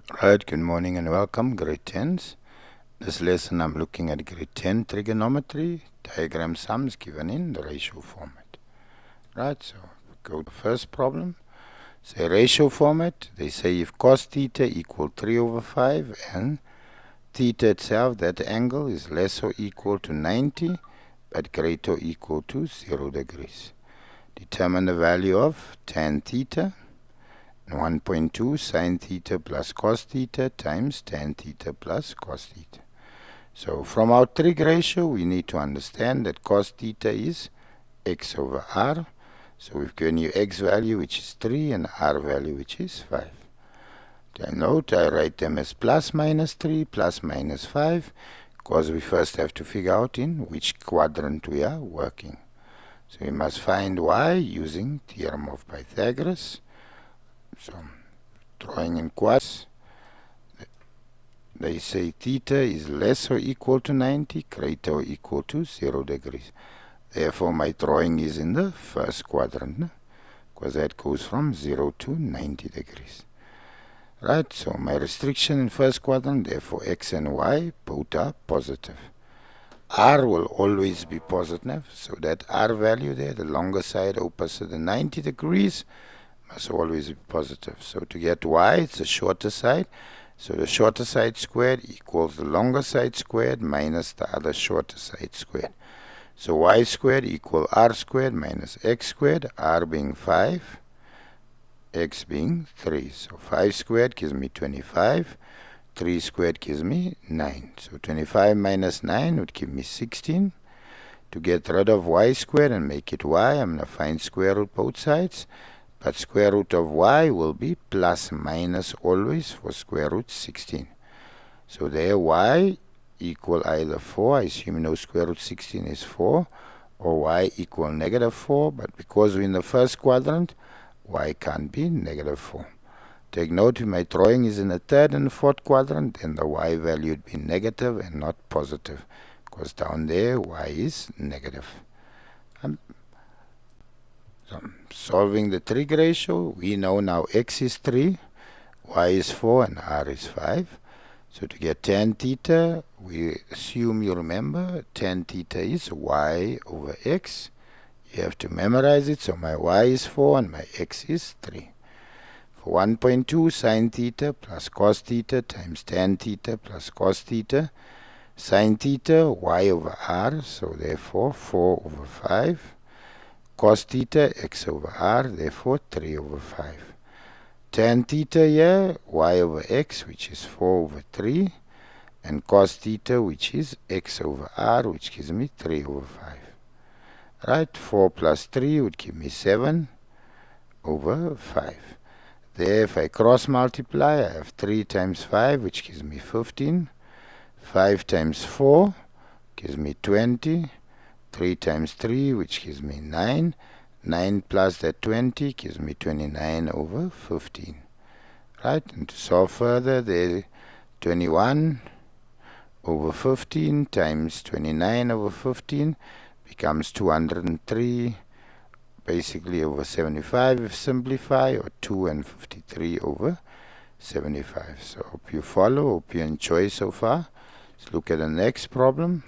Right, good morning and welcome, grade 10s. This lesson I'm looking at grade 10 trigonometry diagram sums given in the ratio format. Right, so go to the first problem. Say ratio format, they say if cos theta equal 3 over 5 and theta itself, that angle is less or equal to 90 but greater or equal to 0 degrees. Determine the value of tan theta. 1.2 sine theta plus cos theta times tan theta plus cos theta. So from our trig ratio, we need to understand that cos theta is x over r. So we've given you x value, which is 3, and r value, which is 5. Note, I write them as plus minus 3, plus minus 5, because we first have to figure out in which quadrant we are working. So we must find y using theorem of Pythagoras. So drawing in quads, they say theta is less or equal to 90, greater or equal to 0 degrees. Therefore, my drawing is in the first quadrant, because that goes from 0 to 90 degrees. Right, so my restriction in first quadrant, therefore x and y both are positive. R will always be positive, so that R value there, the longer side opposite the 90 degrees, must always be positive. So to get y, it's the shorter side. So the shorter side squared equals the longer side squared minus the other shorter side squared. So y squared equal r squared minus x squared, r being 5, x being 3. So 5 squared gives me 25, 3 squared gives me 9. So 25 minus 9 would give me 16. To get rid of y squared and make it y, I'm going to find square root both sides. But square root of y will be plus minus always for square root 16. So there y equal either 4, I assume you know square root 16 is 4, or y equal negative 4, but because we're in the first quadrant, y can't be negative 4. Take note, if my drawing is in the third and fourth quadrant, then the y value would be negative and not positive, because down there y is negative. Solving the trig ratio, we know now x is 3, y is 4, and r is 5. So to get tan theta, we assume you remember tan theta is y over x. You have to memorize it, so my y is 4 and my x is 3. For 1.2 sine theta plus cos theta times tan theta plus cos theta, sine theta y over r, so therefore 4 over 5. Cos theta x over r, therefore 3 over 5. Tan theta here, y over x, which is 4 over 3. And cos theta, which is x over r, which gives me 3 over 5. Right, 4 plus 3 would give me 7 over 5. There, if I cross multiply, I have 3 times 5, which gives me 15. 5 times 4 gives me 20. 3 times 3, which gives me 9. 9 plus that 20 gives me 29 over 15. Right, and to solve further, there 21 over 15 times 29 over 15 becomes 203, basically over 75 if simplify, or 2 and 53 over 75. So hope you follow, hope you enjoy so far. Let's look at the next problem.